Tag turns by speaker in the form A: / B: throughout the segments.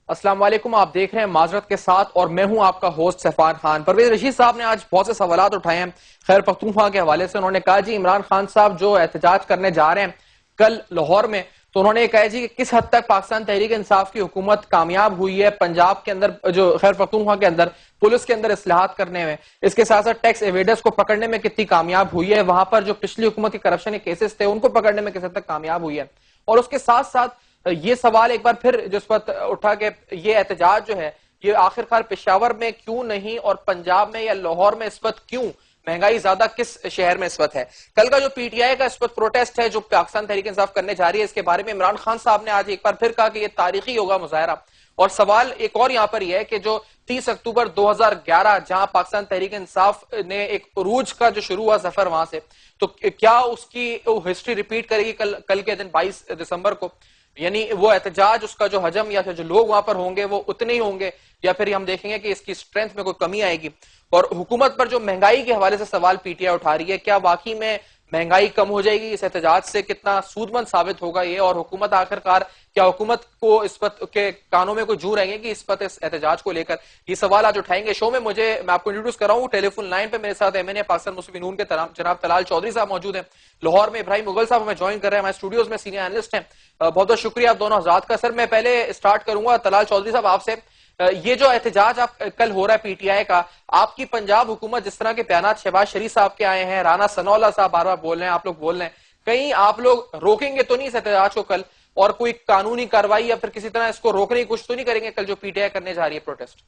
A: السلام علیکم، آپ دیکھ رہے ہیں معذرت کے ساتھ اور میں ہوں آپ کا ہوسٹ سیفان خان۔ پرویز رشید صاحب نے آج بہت سے سوالات اٹھائے ہیں خیر پختونخوا کے حوالے سے۔ انہوں نے کہا جی عمران خان صاحب جو احتجاج کرنے جا رہے ہیں کل لاہور میں، تو انہوں نے کہا جی کہ کس حد تک پاکستان تحریک انصاف کی حکومت کامیاب ہوئی ہے پنجاب کے اندر، جو خیر پختونخوا کے اندر پولیس کے اندر اصلاحات کرنے میں، اس کے ساتھ ساتھ ٹیکس ایویڈرز کو پکڑنے میں کتنی کامیاب ہوئی ہے، وہاں پر جو پچھلی حکومت کے کرپشن کے کیسز تھے ان کو پکڑنے میں کس حد تک کامیاب ہوئی ہے، اور اس کے ساتھ ساتھ یہ سوال ایک بار پھر جس وقت اٹھا کہ یہ احتجاج جو ہے یہ آخرکار پشاور میں کیوں نہیں اور پنجاب میں یا لاہور میں اس وقت کیوں، مہنگائی زیادہ کس شہر میں اس وقت ہے؟ کل کا جو پی ٹی آئی کا اس وقت پروٹیسٹ ہے جو پاکستان تحریک انصاف کرنے جا رہی ہے، اس کے بارے میں عمران خان صاحب نے آج ایک بار پھر کہا کہ یہ تاریخی ہوگا مظاہرہ، اور سوال ایک اور یہاں پر یہ ہے کہ جو 30 اکتوبر 2011 جہاں پاکستان تحریک انصاف نے ایک عروج کا جو شروع ہوا سفر وہاں سے، تو کیا اس کی ہسٹری ریپیٹ کرے گی کل کے دن 22 دسمبر کو؟ یعنی وہ احتجاج، اس کا جو حجم یا جو لوگ وہاں پر ہوں گے وہ اتنے ہی ہوں گے، یا پھر ہم دیکھیں گے کہ اس کی سٹرینتھ میں کوئی کمی آئے گی؟ اور حکومت پر جو مہنگائی کے حوالے سے سوال پی ٹی آئی اٹھا رہی ہے، کیا واقعی میں مہنگائی کم ہو جائے گی اس احتجاج سے؟ کتنا سود مند ثابت ہوگا یہ؟ اور حکومت آخرکار کیا حکومت کو اس وقت کے کانوں میں کوئی جو رہیں گے کہ اس وقت اس احتجاج کو لے کر یہ سوال آج اٹھائیں گے شو میں؟ میں آپ کو انٹروڈیوس کر رہا ہوں ٹیلی فون لائن پہ میرے ساتھ ایم این اے پاکستان مسلم نون کے جناب طلال چودھری صاحب موجود ہیں، لاہور میں ابراہیم مغل صاحب ہمیں جوائن کر رہے ہیں ہمارے اسٹوڈیوز میں، سینئر اینالسٹ ہیں۔ بہت بہت شکریہ آپ دونوں حضرات کا۔ سر میں پہلے اسٹارٹ کروں گا طلال چودھری صاحب آپ سے، یہ جو احتجاج آپ کل ہو رہا ہے پی ٹی آئی کا، آپ کی پنجاب حکومت جس طرح کے بیانات شہباز شریف صاحب کے آئے ہیں، رانا ثناء اللہ صاحب بار بار بول رہے ہیں، آپ لوگ بول رہے ہیں، کہیں آپ لوگ روکیں گے تو نہیں اس احتجاج کو کل، اور کوئی قانونی کارروائی یا پھر کسی طرح اس کو روکنے کی کوشش تو نہیں کریں گے کل جو پی ٹی آئی کرنے جا رہی ہے پروٹیسٹ؟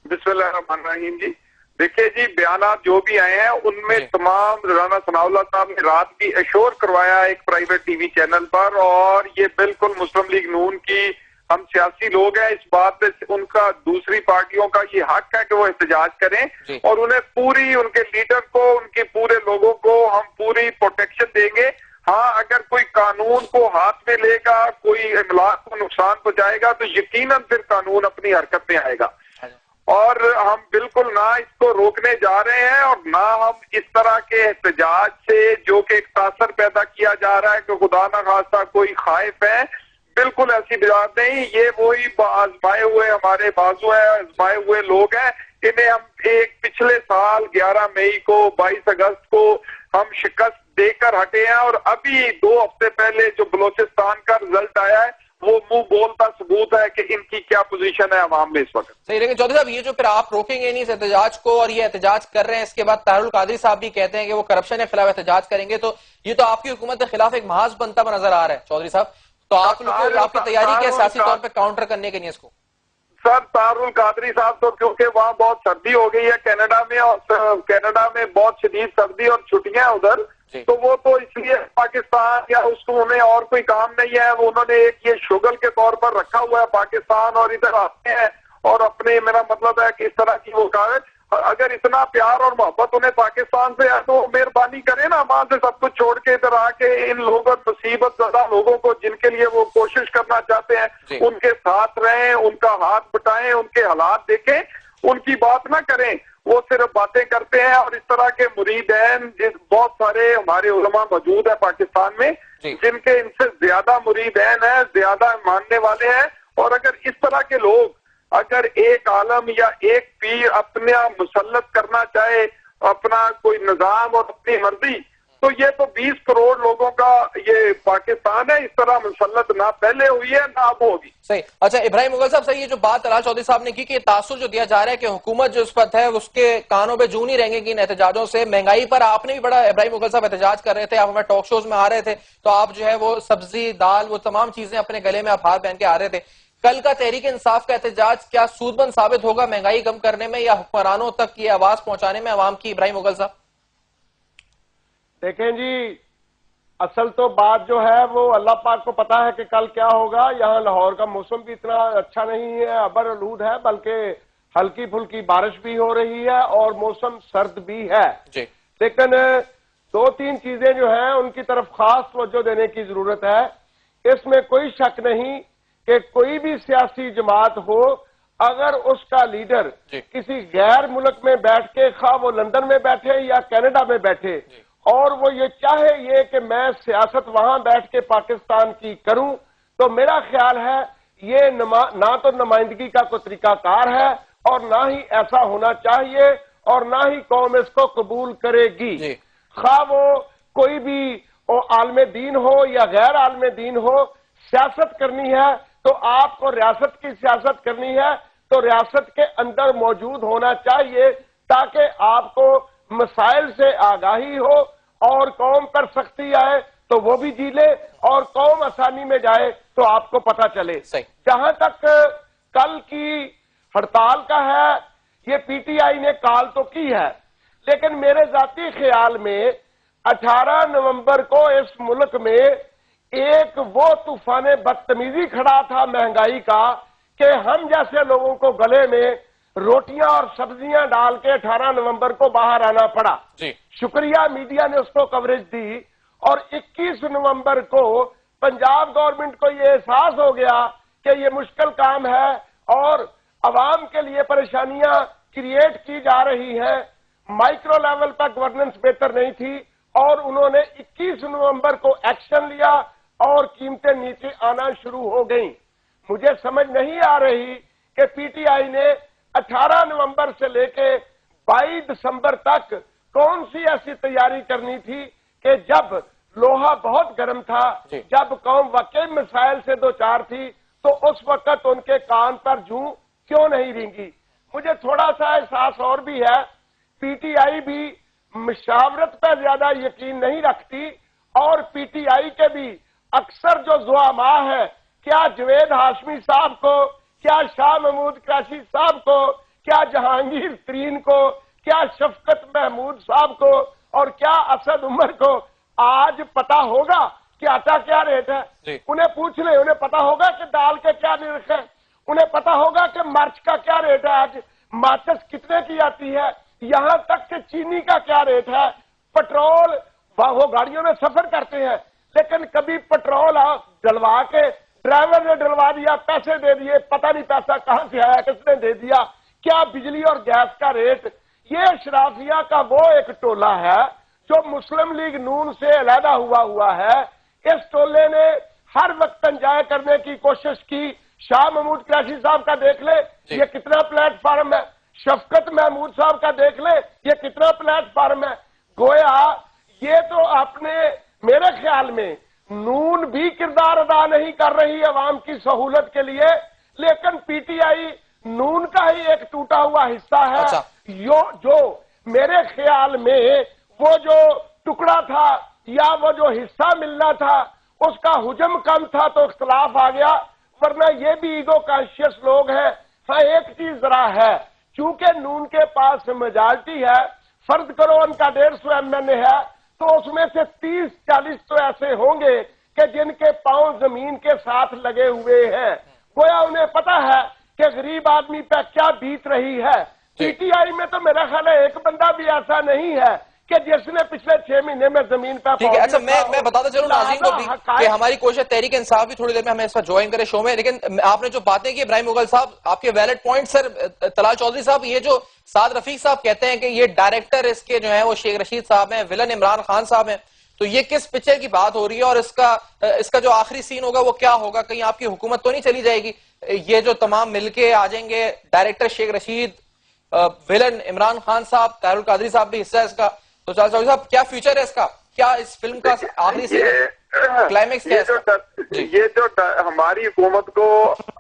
B: بسم اللہ الرحمن الرحیم جی، دیکھیے جی بیانات جو بھی آئے ہیں ان میں تمام رانا ثناء اللہ صاحب نے رات بھی ایشور کروایا ایک پرائیویٹ ٹی وی چینل پر، اور یہ بالکل مسلم لیگ نون کی ہم سیاسی لوگ ہیں، اس بات پہ ان کا دوسری پارٹیوں کا یہ حق ہے کہ وہ احتجاج کریں، اور انہیں پوری ان کے لیڈر کو ان کے پورے لوگوں کو ہم پوری پروٹیکشن دیں گے۔ ہاں اگر کوئی قانون کو ہاتھ میں لے گا، کوئی املاک کو نقصان پہنچائے گا تو یقیناً پھر قانون اپنی حرکت میں آئے گا، اور ہم بالکل نہ اس کو روکنے جا رہے ہیں اور نہ ہم اس طرح کے احتجاج سے جو کہ ایک تاثر پیدا کیا جا رہا ہے کہ خدا نہ خواستہ کوئی خائف ہے، بالکل ایسی بات نہیں۔ یہ وہی آزمائے ہوئے ہمارے بازو ہیں، آزمائے ہوئے لوگ ہیں، انہیں ہم ایک پچھلے سال 11 مئی کو 22 اگست کو ہم شکست دے کر ہٹے ہیں، اور ابھی 2 ہفتے پہلے جو بلوچستان کا رزلٹ آیا ہے وہ منہ بولتا ثبوت ہے کہ ان کی کیا پوزیشن ہے عوام میں اس وقت۔
A: صحیح، لیکن چودھری صاحب یہ جو پھر آپ روکیں گے نہیں اس احتجاج کو اور یہ احتجاج کر رہے ہیں، اس کے بعد طاہر القادری صاحب بھی کہتے ہیں کہ وہ کرپشن کے خلاف احتجاج کریں گے، تو یہ تو آپ کی حکومت کے خلاف ایک محاذ بنتا ہوا نظر آ رہا ہے چودھری صاحب، تو آپ کی تیاری کیا سیاسی طور پہ کاؤنٹر کرنے کے لیے اس کو؟
B: سر طاہر القادری صاحب تو کیونکہ وہاں بہت سردی ہو گئی ہے کینیڈا میں، اور کینیڈا میں بہت شدید سردی اور چھٹیاں ادھر، تو وہ تو اس لیے پاکستان یا اس کو انہیں اور کوئی کام نہیں ہے، وہ انہوں نے ایک یہ شغل کے طور پر رکھا ہوا ہے پاکستان، اور ادھر آتے ہیں اور اپنے، میرا مطلب ہے کہ اس طرح کی وہ کاغذ، اگر اتنا پیار اور محبت انہیں پاکستان سے ہے تو مہربانی کریں نا وہاں سے سب کچھ چھوڑ کے ادھر آ کے ان لوگوں مصیبت زدہ لوگوں کو جن کے لیے وہ کوشش کرنا چاہتے ہیں ان کے ساتھ رہیں، ان کا ہاتھ بٹائیں، ان کے حالات دیکھیں، ان کی بات نہ کریں، وہ صرف باتیں کرتے ہیں۔ اور اس طرح کے مریدین بہت سارے ہمارے علماء موجود ہیں پاکستان میں جن کے ان سے زیادہ مریدین ہیں، زیادہ ماننے والے ہیں، اور اگر اس طرح کے لوگ اگر ایک عالم یا ایک پیر اپنا مسلط کرنا چاہے اپنا کوئی نظام اور اپنی مرضی، تو یہ تو 20 کروڑ لوگوں کا یہ پاکستان ہے، اس طرح مسلط نہ پہلے ہوئی ہے نہ اب ہوگی۔
A: صحیح۔ اچھا ابراہیم مغل صاحب، صحیح، یہ جو بات طلال چودھری صاحب نے کی کہ یہ تاثر جو دیا جا رہا ہے کہ حکومت جو اس وقت ہے اس کے کانوں پہ جو نہیں رہیں گے کہ ان احتجاجوں سے، مہنگائی پر آپ نے بھی بڑا ابراہیم مغل صاحب احتجاج کر رہے تھے، آپ ہمارے ٹاک شوز میں آ رہے تھے تو آپ جو ہے وہ سبزی دال وہ تمام چیزیں اپنے گلے میں آپ ہاتھ پہن کے آ رہے تھے، کل کا تحریک انصاف کا احتجاج کیا سود مند ثابت ہوگا مہنگائی کم کرنے میں یا حکمرانوں تک یہ آواز پہنچانے میں عوام کی؟ ابراہیم مغل صاحب
C: دیکھیں جی، اصل تو بات جو ہے وہ اللہ پاک کو پتا ہے کہ کل کیا ہوگا۔ یہاں لاہور کا موسم بھی اتنا اچھا نہیں ہے، ابر آلود ہے، بلکہ ہلکی پھلکی بارش بھی ہو رہی ہے اور موسم سرد بھی ہے، لیکن 2-3 چیزیں جو ہیں ان کی طرف خاص توجہ دینے کی ضرورت ہے۔ اس میں کوئی شک نہیں کہ کوئی بھی سیاسی جماعت ہو، اگر اس کا لیڈر کسی غیر ملک میں بیٹھ کے، خواہ وہ لندن میں بیٹھے یا کینیڈا میں بیٹھے، اور وہ یہ چاہے یہ کہ میں سیاست وہاں بیٹھ کے پاکستان کی کروں، تو میرا خیال ہے یہ نہ تو نمائندگی کا کوئی طریقہ کار ہے اور نہ ہی ایسا ہونا چاہیے اور نہ ہی قوم اس کو قبول کرے گی. خواہ وہ کوئی بھی عالم دین ہو یا غیر عالم دین ہو، سیاست کرنی ہے تو آپ کو ریاست کی سیاست کرنی ہے تو ریاست کے اندر موجود ہونا چاہیے تاکہ آپ کو مسائل سے آگاہی ہو اور قوم پر سختی آئے تو وہ بھی جی لے اور قوم آسانی میں جائے تو آپ کو پتہ چلے. جہاں تک کل کی ہڑتال کا ہے، یہ پی ٹی آئی نے کال تو کی ہے، لیکن میرے ذاتی خیال میں 18 نومبر کو اس ملک میں ایک وہ طوفان بدتمیزی کھڑا تھا مہنگائی کا کہ ہم جیسے لوگوں کو گلے میں روٹیاں اور سبزیاں ڈال کے 18 نومبر کو باہر آنا پڑا. شکریہ میڈیا نے اس کو کوریج دی اور 21 نومبر کو پنجاب گورنمنٹ کو یہ احساس ہو گیا کہ یہ مشکل کام ہے اور عوام کے لیے پریشانیاں کریٹ کی جا رہی ہیں. مائکرو لیول پر گورننس بہتر نہیں تھی اور انہوں نے 21 نومبر کو ایکشن لیا اور قیمتیں نیچے آنا شروع ہو گئیں. مجھے سمجھ نہیں آ رہی کہ پی ٹی آئی نے 18 نومبر سے لے کے 22 دسمبر تک کون سی ایسی تیاری کرنی تھی کہ جب لوہا بہت گرم تھا، جب قوم واقعی مسائل سے دوچار تھی تو اس وقت ان کے کان پر جوں کیوں نہیں رینگی. مجھے تھوڑا سا احساس اور بھی ہے، پی ٹی آئی بھی مشاورت پہ زیادہ یقین نہیں رکھتی اور پی ٹی آئی کے بھی اکثر جو زعماء ہے، کیا جوید ہاشمی صاحب کو، کیا شاہ محمود قریشی صاحب کو، کیا جہانگیر ترین کو، کیا شفقت محمود صاحب کو اور کیا اسد عمر کو آج پتا ہوگا کہ آٹا کیا ریٹ ہے؟ انہیں پوچھ لیں، انہیں پتا ہوگا کہ دال کے کیا نرخ ہے، انہیں پتا ہوگا کہ مرچ کا کیا ریٹ ہے، آج ماچس کتنے کی آتی ہے، یہاں تک کہ چینی کا کیا ریٹ ہے. پٹرول وہ گاڑیوں میں سفر کرتے ہیں لیکن کبھی پٹرول ڈلوا کے ڈرائیور نے ڈلوا دیا، پیسے دے دیے، پتہ نہیں پیسہ کہاں سے آیا، کس نے دے دیا. کیا بجلی اور گیس کا ریٹ. یہ اشرافیہ کا وہ ایک ٹولہ ہے جو مسلم لیگ نون سے علیحدہ ہوا ہے. اس ٹولے نے ہر وقت انجام کرنے کی کوشش کی. شاہ محمود قریشی صاحب کا دیکھ لے یہ کتنا پلیٹ فارم ہے، شفقت محمود صاحب کا دیکھ لے یہ کتنا پلیٹ فارم ہے. گویا یہ تو اپنے میرے خیال میں نون بھی کردار ادا نہیں کر رہی عوام کی سہولت کے لیے، لیکن پی ٹی آئی نون کا ہی ایک ٹوٹا ہوا حصہ ہے. جو میرے خیال میں وہ جو ٹکڑا تھا یا وہ جو حصہ ملنا تھا اس کا حجم کم تھا تو اختلاف آ گیا، ورنہ یہ بھی ایگو کانشیس لوگ ہیں. ہاں ایک چیز ذرا ہے، چونکہ نون کے پاس میجارٹی ہے، فرض کرو ان کا 150 ایم این اے ہے تو اس میں سے 30-40 تو ایسے ہوں گے کہ جن کے پاؤں زمین کے ساتھ لگے ہوئے ہیں. گویا انہیں پتا ہے کہ غریب آدمی پہ کیا بیت رہی ہے. پی ٹی آئی میں تو میرا خیال ہے ایک بندہ بھی ایسا نہیں ہے کہ جس نے پچھلے 6 مہینے میں زمین پہ
A: ٹھیک ہے. اچھا میں بتاتا چلوں ناظرین کو بھی کہ ہماری کوشش تحریک انصاف بھی تھوڑی دیر میں ہمیں اس پر جوائن کرے شو میں، لیکن آپ نے جو باتیں کی ابراہیم مغل صاحب، آپ کے ویلڈ پوائنٹ. سر طلال چودھری صاحب، یہ جو سعد رفیق صاحب کہتے ہیں کہ یہ ڈائریکٹر اس کے جو ہیں وہ شیخ رشید صاحب ہیں، ولن عمران خان صاحب ہیں، تو یہ کس پکچر کی بات ہو رہی ہے اور اس کا جو آخری سین ہوگا وہ کیا ہوگا؟ کہیں آپ کی حکومت تو نہیں چلی جائے گی؟ یہ جو تمام مل کے آ جائیں گے، ڈائریکٹر شیخ رشید، ولن عمران خان صاحب، طاہر القادری صاحب بھی حصہ ہے اس کا، تو طلال چودھری صاحب کیا فیوچر ہے اس کا؟ کیا اس فلم کا آخری سین کلائمیکس کیا ہے؟
B: یہ جو ہماری حکومت کو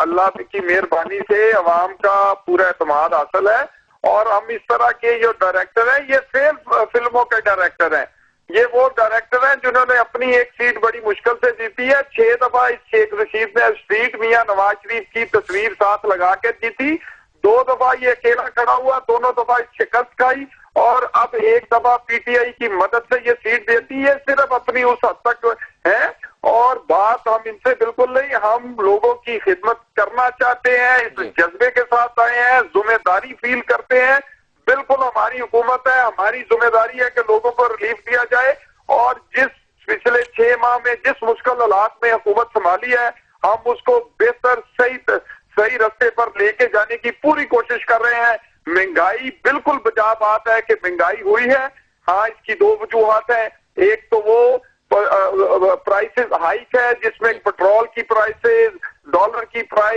B: اللہ کی مہربانی سے عوام کا پورا اعتماد حاصل ہے اور ہم اس طرح کے جو ڈائریکٹر ہیں یہ فیل فلموں کے ڈائریکٹر ہیں. یہ وہ ڈائریکٹر ہیں جنہوں نے اپنی ایک سیٹ بڑی مشکل سے جیتی ہے. 6 دفعہ اس شیخ رشید نے اسٹریٹ میاں نواز شریف کی تصویر ساتھ لگا کے جیتی. 2 دفعہ یہ اکیلا کھڑا ہوا، دونوں دفعہ شکست کھائی اور اب ایک دفعہ پی ٹی آئی کی مدد سے یہ سیٹ دیتی ہے. صرف اپنی اس حد تک ہے اور بات ہم ان سے بالکل نہیں. ہم لوگوں کی خدمت کرنا چاہتے ہیں، اس جذبے کے ساتھ آئے ہیں، ذمہ داری فیل کرتے ہیں. بالکل ہماری حکومت ہے، ہماری ذمہ داری ہے کہ لوگوں کو ریلیف دیا جائے اور جس پچھلے 6 ماہ میں جس مشکل حالات میں حکومت سنبھالی ہے ہم اس کو بہتر صحیح رستے پر لے کے جانے کی پوری کوشش کر رہے ہیں. مہنگائی بالکل بجا بات ہے کہ مہنگائی ہوئی ہے. ہاں اس کی 2 وجوہات ہیں. ایک تو وہ پرائسز ہائیک ہے جس میں پٹرول کی پرائسز، ڈالر کی پرائس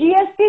D: GST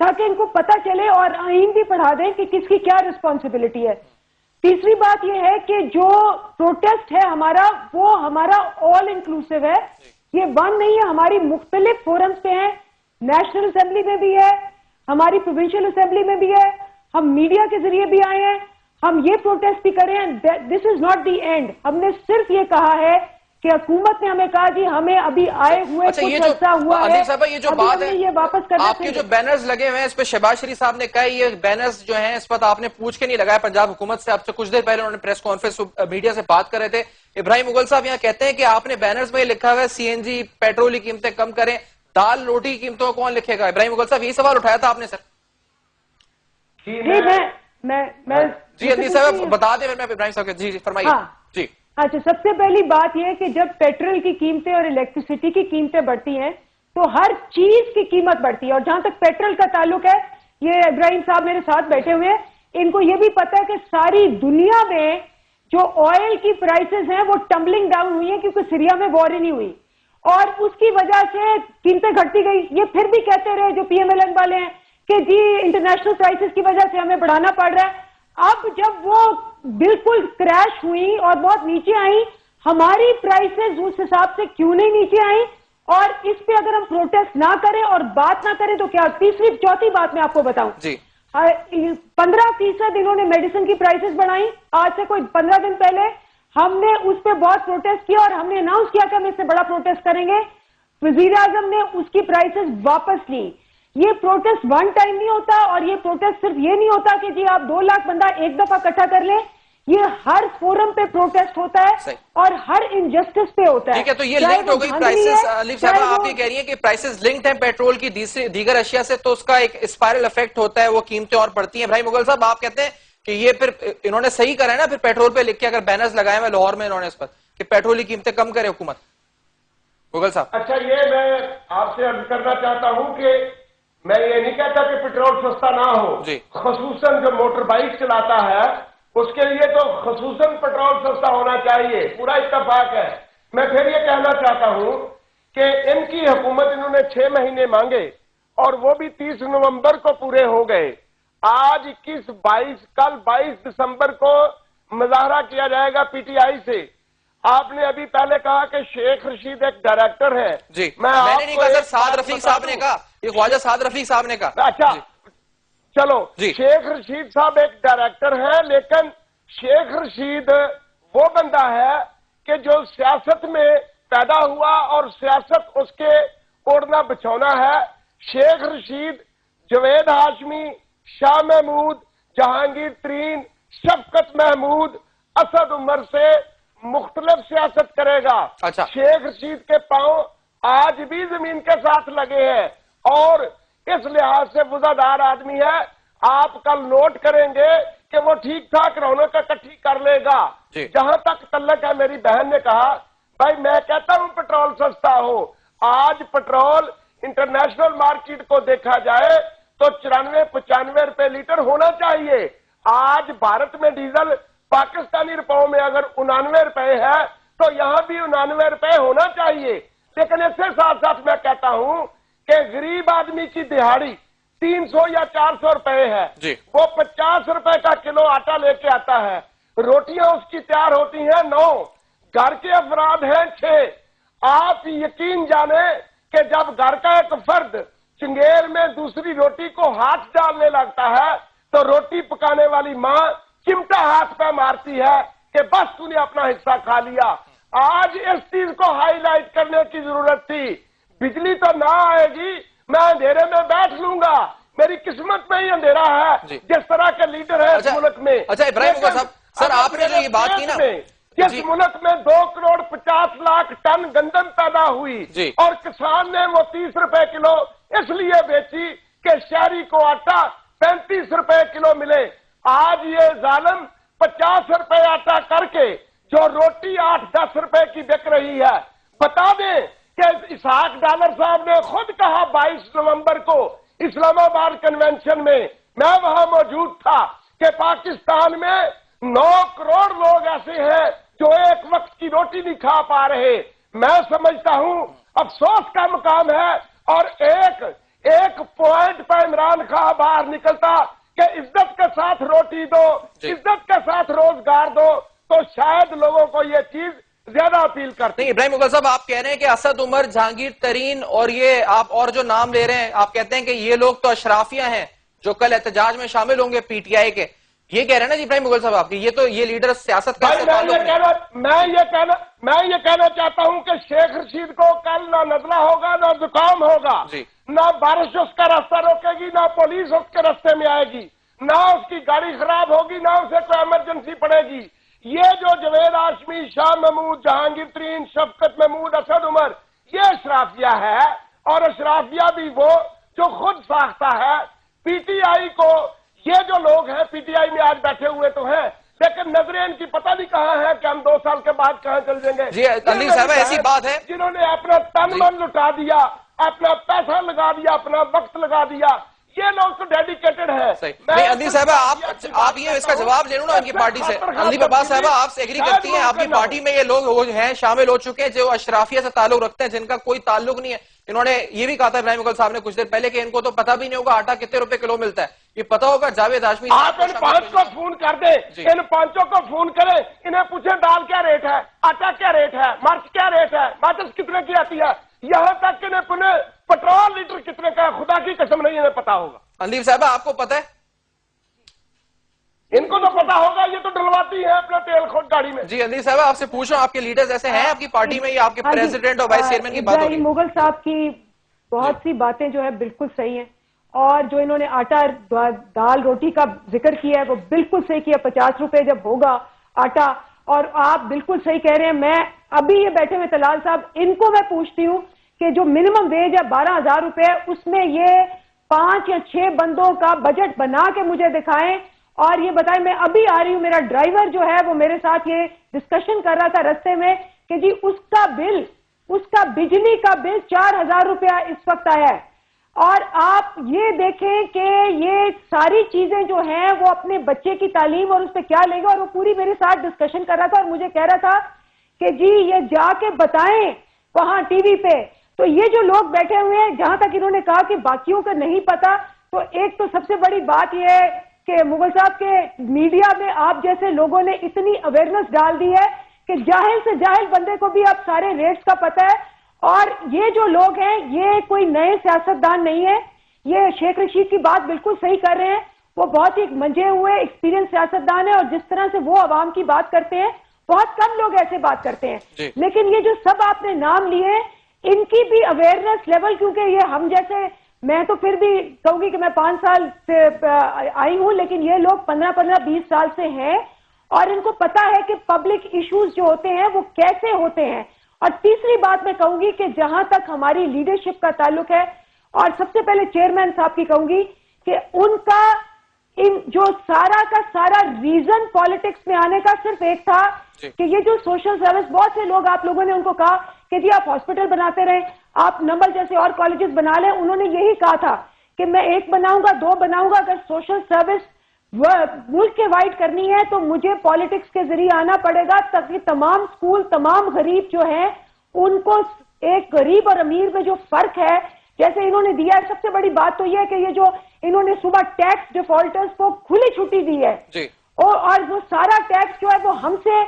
D: تاکہ ان کو پتہ چلے اور آئین بھی پڑھا دیں کہ کس کی کیا رسپانسبلٹی ہے. تیسری بات یہ ہے کہ جو پروٹیسٹ ہے ہمارا وہ ہمارا آل انکلوسیو ہے, یہ بند نہیں ہے, ہماری مختلف فورمز پہ ہیں, نیشنل اسمبلی میں بھی ہے, ہماری پروونشل اسمبلی میں بھی ہے, ہم میڈیا کے ذریعے بھی آئے ہیں, ہم یہ پروٹیسٹ بھی کریں. دس از ناٹ دی اینڈ. ہم نے صرف یہ کہا ہے کہ حکومت نے ہمیں کہا جی ہمیں ابھی آئے ہوئے کچھ عرصہ ہوا ہے,
A: یہ جو بات ہے
D: یہ واپس کرنا
A: آپ کے جو بینرز لگے ہوئے ہیں اس پہ شہباز شریف صاحب نے کہا یہ بینرز جو ہیں اس پر آپ نے پوچھ کے نہیں لگایا پنجاب حکومت سے. اب سے کچھ دیر پہلے انہوں نے پریس کانفرنس میڈیا سے بات کر رہے تھے. ابراہیم مغل صاحب یہاں کہتے ہیں کہ آپ نے بینرز میں لکھا ہوا ہے سی این جی پیٹرول کی قیمتیں کم کریں, دال روٹی کی قیمتوں کو کون لکھے گا؟ ابراہیم مغل صاحب یہی سوال اٹھایا تھا آپ نے سر. جی علی صاحب بتا دیں میں ابراہیم صاحب جی فرمائیے. جی
D: اچھا, سب سے پہلی بات یہ کہ جب پیٹرول کی قیمتیں اور الیکٹریسٹی کی قیمتیں بڑھتی ہیں تو ہر چیز کی قیمت بڑھتی ہے. اور جہاں تک پیٹرول کا تعلق ہے, یہ ابراہیم صاحب میرے ساتھ بیٹھے ہوئے ہیں, ان کو یہ بھی پتا ہے کہ ساری دنیا میں جو آئل کی پرائسز ہیں وہ ٹمبلنگ ڈاؤن ہوئی ہیں کیونکہ سیریا میں وار ہی نہیں ہوئی, اور اس کی وجہ سے قیمتیں گھٹتی گئی. یہ پھر بھی کہتے رہے جو پی ایم ایل این والے ہیں کہ جی انٹرنیشنل پرائسز کی وجہ سے ہمیں بڑھانا پڑ رہا ہے. اب جب وہ بالکل کریش ہوئی اور بہت نیچے آئیں, ہماری پرائسز اس حساب سے کیوں نہیں نیچے آئیں؟ اور اس پہ اگر ہم پروٹیسٹ نہ کریں اور بات نہ کریں تو کیا؟ تیسری چوتھی بات میں آپ کو بتاؤں, 15% انہوں نے میڈیسن کی پرائسز بڑھائی. آج سے کوئی 15 دن پہلے ہم نے اس پہ بہت پروٹیسٹ کیا اور ہم نے اناؤنس کیا کہ ہم اس سے بڑا پروٹیسٹ کریں گے. وزیر اعظم نے اس کی پرائسز واپس لی. یہ پروٹیسٹ ون ٹائم نہیں ہوتا, اور یہ پروٹیسٹ صرف یہ نہیں ہوتا کہ جی آپ 2 لاکھ بندہ ایک دفعہ اکٹھا کر لیں. یہ ہر فورم پہ پروٹیسٹ ہوتا ہے اور ہر انجسٹس پہ ہوتا ہے.
A: ٹھیک ہے, تو یہ لنکڈ ہو گئی پرائسز. علی صاحب آپ یہ کہہ رہی ہیں کہ پرائسز لنکڈ ہیں پیٹرول کی دیگر اشیاء سے, تو اس کا ایک اسپائرل افیکٹ ہوتا ہے, وہ قیمتیں اور بڑھتی ہیں. ابراہیم مغل صاحب آپ کہتے ہیں کہ یہ پھر انہوں نے صحیح کرا ہے نا, پھر پیٹرول پہ لکھ کے اگر بینرز لگائے ہوئے لاہور میں انہوں نے اس پر کہ پیٹرول کی قیمتیں کم کرے حکومت. مغل صاحب
C: اچھا, یہ میں آپ سے عرض کرنا چاہتا ہوں کہ میں یہ نہیں کہتا کہ پیٹرول سستا نہ ہو, خصوصاً جو موٹر بائک چلاتا ہے اس کے لیے تو خصوصاً پیٹرول سستا ہونا چاہیے, پورا اتفاق ہے. میں پھر یہ کہنا چاہتا ہوں کہ ان کی حکومت انہوں نے 6 مہینے مانگے اور وہ بھی 30 نومبر کو پورے ہو گئے. آج 21 22 کل 22 دسمبر کو مظاہرہ کیا جائے گا پی ٹی آئی سے. آپ نے ابھی پہلے کہا کہ شیخ رشید ایک ڈائریکٹر ہے.
A: جی میں نے نہیں کہا سر, سعد رفیق صاحب نے کہا, یہ خواجہ سعد رفیق صاحب نے کہا.
C: اچھا چلو, شیخ رشید صاحب ایک ڈائریکٹر ہیں, لیکن شیخ رشید وہ بندہ ہے کہ جو سیاست میں پیدا ہوا اور سیاست اس کے اوڑھنا بچھونا ہے. شیخ رشید جوید ہاشمی, شاہ محمود, جہانگیر ترین, شفقت محمود, اسد عمر سے مختلف سیاست کرے گا. شیخ رشید کے پاؤں آج بھی زمین کے ساتھ لگے ہیں اور اس لحاظ سے وزادار آدمی ہے. آپ کل نوٹ کریں گے کہ وہ ٹھیک ٹھاک رونق اکٹھی کر لے گا. جہاں تک تعلق ہے, میری بہن نے کہا بھائی میں کہتا ہوں پیٹرول سستا ہو. آج پیٹرول انٹرنیشنل مارکیٹ کو دیکھا جائے تو 94-95 روپے لیٹر ہونا چاہیے. آج بھارت میں ڈیزل پاکستانی روپوں میں اگر 99 روپے ہے تو یہاں بھی 99 روپے ہونا چاہیے. لیکن اس سے ساتھ ساتھ میں کہتا ہوں کہ غریب آدمی کی دہاڑی 300 یا 400 روپے ہے, وہ 50 روپے کا کلو آٹا لے کے آتا ہے, روٹیاں اس کی تیار ہوتی ہیں 9, گھر کے افراد ہیں 6. آپ یقین جانیں کہ جب گھر کا ایک فرد چنگیر میں دوسری روٹی کو ہاتھ ڈالنے لگتا ہے تو روٹی پکانے والی ماں چمٹا ہاتھ پہ مارتی ہے کہ بس تو نے اپنا حصہ کھا لیا. آج اس چیز کو ہائی لائٹ کرنے کی ضرورت تھی. بجلی تو نہ آئے گی, میں اندھیرے میں بیٹھ لوں گا, میری قسمت میں ہی اندھیرا ہے جس طرح کے لیڈر ہے اس ملک میں.
A: اچھا ابراہیم صاحب, سر آپ نے جو یہ بات کی نا,
C: جس ملک میں 2,50,00,000 ٹن گندم پیدا ہوئی اور کسان نے وہ 30 روپے کلو اس لیے بیچی کہ شہری کو آٹا 35 روپے کلو ملے. آج یہ ظالم 50 روپے آٹا کر کے جو روٹی 8-10 روپے کی بک رہی ہے. بتا دیں کہ اسحاق ڈالر صاحب نے خود کہا 22 نومبر کو اسلام آباد کنونشن میں, میں وہاں موجود تھا, کہ پاکستان میں 9 کروڑ لوگ ایسے ہیں جو ایک وقت کی روٹی نہیں کھا پا رہے. میں سمجھتا ہوں افسوس کا مقام ہے اور ایک پوائنٹ پہ عمران خان باہر نکلتا کہ عزت کے ساتھ روٹی دو، عزت کے ساتھ روزگار دو، تو شاید لوگوں کو یہ چیز زیادہ اپیل کرتے ہیں۔
A: ابراہیم مغل صاحب، آپ کہہ رہے ہیں کہ اسد عمر، جہانگیر ترین اور یہ آپ اور جو نام لے رہے ہیں، آپ کہتے ہیں کہ یہ لوگ تو اشرافیہ ہیں جو کل احتجاج میں شامل ہوں گے پی ٹی آئی کے، یہ کہہ رہے ہیں نا جی ابراہیم مغل صاحب آپ کی، یہ لیڈر سیاست کا
C: میں یہ کہنا چاہتا ہوں کہ شیخ رشید کو کل نہ نزلہ ہوگا، نہ زکام ہوگا، نہ بارش اس کا راستہ روکے گی، نہ پولیس اس کے راستے میں آئے گی، نہ اس کی گاڑی خراب ہوگی، نہ اسے کوئی ایمرجنسی پڑے گی۔ یہ جو جوید ہاشمی، شاہ محمود، جہانگیر ترین، شفقت محمود، اسد عمر، یہ اشرافیہ ہے، اور اشرافیہ بھی وہ جو خود ساختہ ہے۔ پی ٹی آئی کو یہ جو لوگ ہیں پی ٹی آئی میں آج بیٹھے ہوئے تو ہیں، لیکن نظریں ان کی پتہ نہیں کہاں ہے کہ ہم 2 سال کے بعد کہاں چل جائیں گے۔
A: جی تنویر صاحب، ایسی بات ہے
C: جنہوں نے اپنا تن من لٹا دیا، اپنا پیسہ لگا دیا، اپنا وقت لگا دیا، یہ لوگ تو ڈیڈیکیٹڈ ہے۔
A: نہیں اندیب صاحبہ، آپ یہ اس کا جواب لے لوں نا ان کی پارٹی سے۔ اندیب عباس صاحبہ، آپ سے ایگری کرتی ہیں آپ کی پارٹی میں یہ لوگ ہیں شامل ہو چکے ہیں جو اشرافیہ سے تعلق رکھتے ہیں، جن کا کوئی تعلق نہیں ہے؟ انہوں نے یہ بھی کہا تھا ابراہیم مغل صاحب نے کچھ دیر پہلے کہ ان کو تو پتہ بھی نہیں ہوگا آٹا کتنے روپے کلو ملتا ہے، یہ پتہ ہوگا جاوید ہاشمی۔
C: آپ ان 5 کو فون کر دیں، ان 5 کو فون کریں، انہیں پوچھیں دال کیا ریٹ ہے، آٹا کیا ریٹ ہے، مرچ کیا ریٹ ہے، ماچس کتنے کی آتی ہے، یہاں تک کہ انہیں پٹرول لیٹر کتنے کا ہے، خدا کی قسم نہیں انہیں پتا ہوگا۔
A: اندیب صاحبہ، آپ کو پتہ ہے؟
C: ان کو تو پتا ہوگا، یہ تو ڈلواتی ہے اپنا تیل خود گاڑی میں۔
A: جی اندیب صاحبہ، آپ سے پوچھ رہا ہوں، آپ کے لیڈرز ایسے ہیں آپ کی پارٹی میں، یا آپ کے پریزیڈنٹ اور وائس چیئرمین کی بات ہو رہی ہے؟
D: مغل صاحب کی بہت سی باتیں جو ہے بالکل صحیح ہیں، اور جو انہوں نے آٹا دال روٹی کا ذکر کیا ہے وہ بالکل صحیح کیا۔ 50 روپے جب ہوگا آٹا، اور آپ بالکل صحیح کہہ رہے ہیں۔ میں ابھی یہ بیٹھے ہوئے طلال صاحب، ان کو میں پوچھتی ہوں کہ جو منیمم ویج ہے 12,000 روپے، اس میں یہ 5 یا 6 بندوں کا بجٹ بنا کے مجھے دکھائیں اور یہ بتائیں۔ میں ابھی آ رہی ہوں، میرا ڈرائیور جو ہے وہ میرے ساتھ یہ ڈسکشن کر رہا تھا رستے میں کہ جی اس کا بجلی کا بل 4,000 روپیہ اس وقت آیا ہے، اور آپ یہ دیکھیں کہ یہ ساری چیزیں جو ہیں وہ اپنے بچے کی تعلیم اور اس پہ کیا لیں گے، اور وہ پوری میرے ساتھ ڈسکشن کر رہا تھا اور مجھے کہہ رہا تھا کہ جی یہ جا کے بتائیں وہاں ٹی وی پہ۔ تو یہ جو لوگ بیٹھے ہوئے ہیں، جہاں تک انہوں نے کہا کہ باقیوں کا نہیں پتا، تو ایک تو سب سے بڑی بات یہ ہے کہ مغل صاحب کے میڈیا میں آپ جیسے لوگوں نے اتنی اویئرنس ڈال دی ہے کہ جاہل سے جاہل بندے کو بھی اب سارے ریٹس کا پتہ ہے۔ اور یہ جو لوگ ہیں یہ کوئی نئے سیاستدان نہیں ہے، یہ شیخ رشید کی بات بالکل صحیح کر رہے ہیں، وہ بہت ہی منجے ہوئے ایکسپیرینس سیاستدان ہیں، اور جس طرح سے وہ عوام کی بات کرتے ہیں بہت کم لوگ ایسے بات کرتے ہیں۔ لیکن یہ جو سب آپ نے نام لیے، ان کی بھی اویئرنس لیول، کیونکہ یہ ہم جیسے، میں تو پھر بھی کہوں گی کہ میں 5 سال سے آئی ہوں، لیکن یہ لوگ 15-20 سال سے ہیں، اور ان کو پتا ہے کہ پبلک ایشوز جو ہوتے ہیں وہ کیسے ہوتے ہیں۔ اور تیسری بات میں کہوں گی کہ جہاں تک ہماری لیڈرشپ کا تعلق ہے، اور سب سے پہلے چیئرمین صاحب کی کہوں گی کہ ان کا جو سارا کا سارا ریزن پالیٹکس میں آنے کا صرف ایک تھا کہ یہ جو سوشل سروس، بہت سے لوگ آپ لوگوں نے ان کو کہا کہ جی آپ ہاسپٹل بناتے رہیں، آپ نمبل جیسے اور کالجز بنا لیں، انہوں نے یہی کہا تھا کہ میں 1 بناؤں گا، 2 بناؤں گا، اگر سوشل سروس ملک کے وائڈ کرنی ہے تو مجھے پالیٹکس کے ذریعے آنا پڑے گا، تاکہ تمام سکول، تمام غریب جو ہیں ان کو، ایک غریب اور امیر میں جو فرق ہے جیسے انہوں نے دیا ہے۔ سب سے بڑی بات تو یہ ہے کہ یہ جو انہوں نے صبح ٹیکس ڈیفالٹرز کو کھلی چھٹی دی ہے، اور وہ سارا ٹیکس جو ہے وہ ہم سے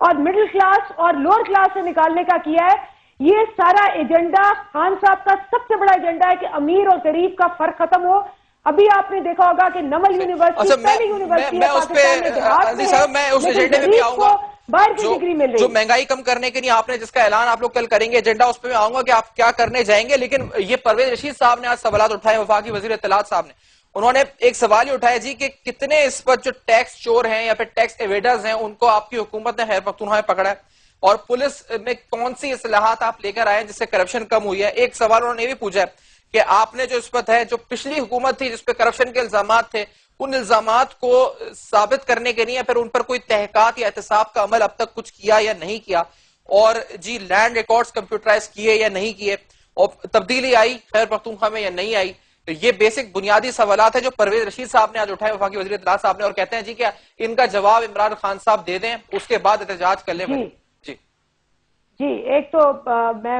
D: اور مڈل کلاس اور لوور کلاس سے نکالنے کا کیا ہے۔ یہ سارا ایجنڈا خان صاحب کا سب سے بڑا ایجنڈا ہے کہ امیر اور غریب کا فرق ختم ہو۔ ابھی آپ نے دیکھا ہوگا کہ نمل یونیورسٹی پہلی یونیورسٹی ہے پاکستان میں دیہات میں ہے، لیکن غریب کو باہر کی ڈگری مل رہی ہے۔
A: جو مہنگائی کم کرنے کے لیے آپ نے جس کا اعلان آپ لوگ کل کریں گے ایجنڈا، اس پہ میں آؤں گا کہ آپ کیا کرنے جائیں گے، لیکن یہ پرویز رشید صاحب نے آج سوالات اٹھائے، وفاقی وزیر اطلاعات صاحب نے، انہوں نے ایک سوال ہی اٹھایا جی کہ کتنے اس پر جو ٹیکس چور ہیں یا پھر ٹیکس ایویڈرز ہیں ان کو آپ کی حکومت نے خیر پختونخوا میں پکڑا ہے، اور پولیس میں کون سی اصلاحات آپ لے کر آئے ہیں جس سے کرپشن کم ہوئی ہے۔ ایک سوال انہوں نے یہ بھی پوچھا ہے کہ آپ نے جو اس پر ہے، جو پچھلی حکومت تھی جس پہ کرپشن کے الزامات تھے، ان الزامات کو ثابت کرنے کے لیے پھر ان پر کوئی تحقیقات یا احتساب کا عمل اب تک کچھ کیا یا نہیں کیا، اور جی لینڈ ریکارڈز کمپیوٹرائز کیے یا نہیں کیے، اور تبدیلی آئی خیر پختونخوا میں یا نہیں آئی۔ یہ بیسک بنیادی سوالات ہیں جو پرویز رشید صاحب نے آج اٹھائے، وفاقی وزیر اطلاعات صاحب نے، اور کہتے ہیں جی کہ ان کا جواب عمران خان صاحب دے دیں، اس کے بعد احتجاج کر لیں۔
D: جی ایک تو میں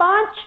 D: 5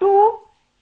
D: 2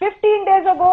D: 15 days ago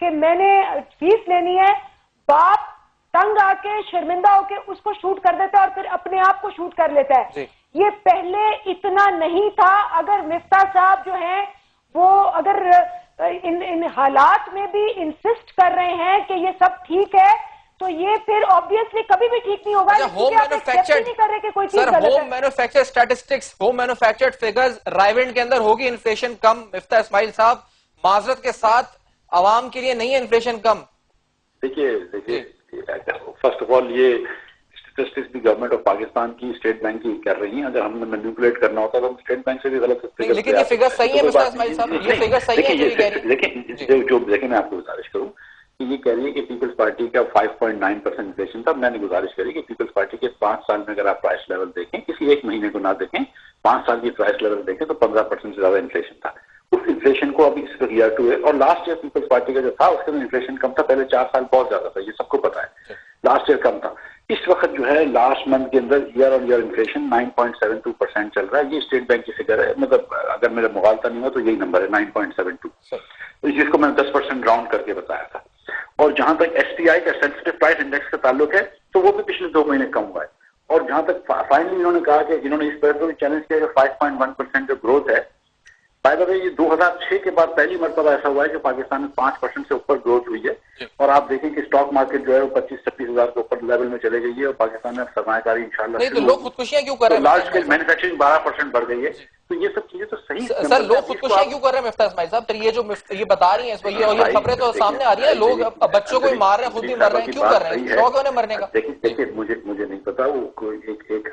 D: کہ میں نے فیس لینی ہے, باپ تنگ آ کے شرمندہ ہو کے اس کو شوٹ کر دیتا ہے اور پھر اپنے آپ کو شوٹ کر لیتا ہے. یہ پہلے اتنا نہیں تھا. اگر مفتاح صاحب جو ہیں وہ اگر ان حالات میں بھی انسسٹ کر رہے ہیں کہ یہ سب ٹھیک ہے تو یہ پھر obviously کبھی بھی ٹھیک نہیں ہوگا.
A: Home manufacture statistics, home manufactured figures Raiwind کے اندر ہوگی انفلیشن کم. مفتاح اسماعیل صاحب, معذرت کے ساتھ عوام کے لیے نہیں ہے انفلیشن کم.
E: دیکھیے فرسٹ آف آل یہ اسٹیٹسٹکس بھی گورنمنٹ آف پاکستان کی اسٹیٹ بینک کی کر رہی ہیں. اگر ہم نے مینیپولیٹ کرنا ہوتا تو ہم اسٹیٹ بینک سے بھی غلط سکتے.
A: لیکن یہ فگر صحیح ہے مفتاح اسماعیل صاحب, یہ فگر صحیح ہے.
E: دیکھیں میں آپ کو گزارش کروں کہ یہ کہہ رہی ہے کہ پیپلز پارٹی کا 5.9% انفلیشن تھا. میں نے گزارش کری کہ پیپلز پارٹی کے 5 سال میں اگر آپ پرائس لیول دیکھیں, کسی ایک مہینے کو نہ دیکھیں, 5 سال کی پرائس لیول دیکھیں تو 15% سے زیادہ انفلیشن تھا. اس انفلیشن کو ابھی اس ایئر ٹو ایئر, اور لاسٹ ایئر پیپلز پارٹی کا جو تھا اس کے اندر انفلیشن کم تھا. پہلے 4 سال بہت زیادہ تھا, یہ سب کو پتا ہے. لاسٹ ایئر کم تھا. اس وقت جو ہے لاسٹ منتھ کے اندر ایئر آن ایئر انفلیشن 9.72% چل رہا ہے. یہ اسٹیٹ بینک کی فگر ہے, مطلب اگر میرا مغالطہ نہیں ہوا تو یہی نمبر ہے 9.72, جس کو میں نے 10% راؤنڈ کر کے بتایا تھا. اور جہاں تک ایس پی آئی کا سینسٹیو پرائس انڈیکس کا تعلق ہے تو وہ بھی پچھلے 2 مہینے کم ہوا ہے. اور جہاں تک فائنلی انہوں نے کہا کہ جنہوں نے اس پر بھی چیلنج کیا کہ 5.1% جو گروتھ ہے, بائی دا وے یہ 2006 کے بعد پہلی مرتبہ ایسا ہوا ہے کہ پاکستان میں 5% سے اوپر گروتھ ہوئی ہے. اور آپ دیکھیں کہ اسٹاک مارکیٹ جو ہے وہ 25-26 ہزار کے اوپر لیول میں چلے گئی ہے, اور پاکستان میں سرمایہ کاری انشاءاللہ
A: نہیں تو لوگ خودکشیاں کیوں کر رہے ہیں؟
E: لارج اسکیل مینوفیکچرنگ 12% بڑھ گئی ہے. تو یہ سب چیزیں تو صحیح
A: سر, لوگ خودکشیاں کیوں کر رہے ہیں مفتاح اسماعیل صاحب؟ یہ جو یہ بتا رہی ہیں یہ خبریں تو سامنے آ رہی ہیں, لوگ بچوں کو بھی مار رہے ہیں, خود بھی مر رہے ہیں, کیوں کر رہے ہیں؟ شوق ہے انہیں مرنے کا.
E: دیکھیے مجھے نہیں پتا وہ کوئی ایک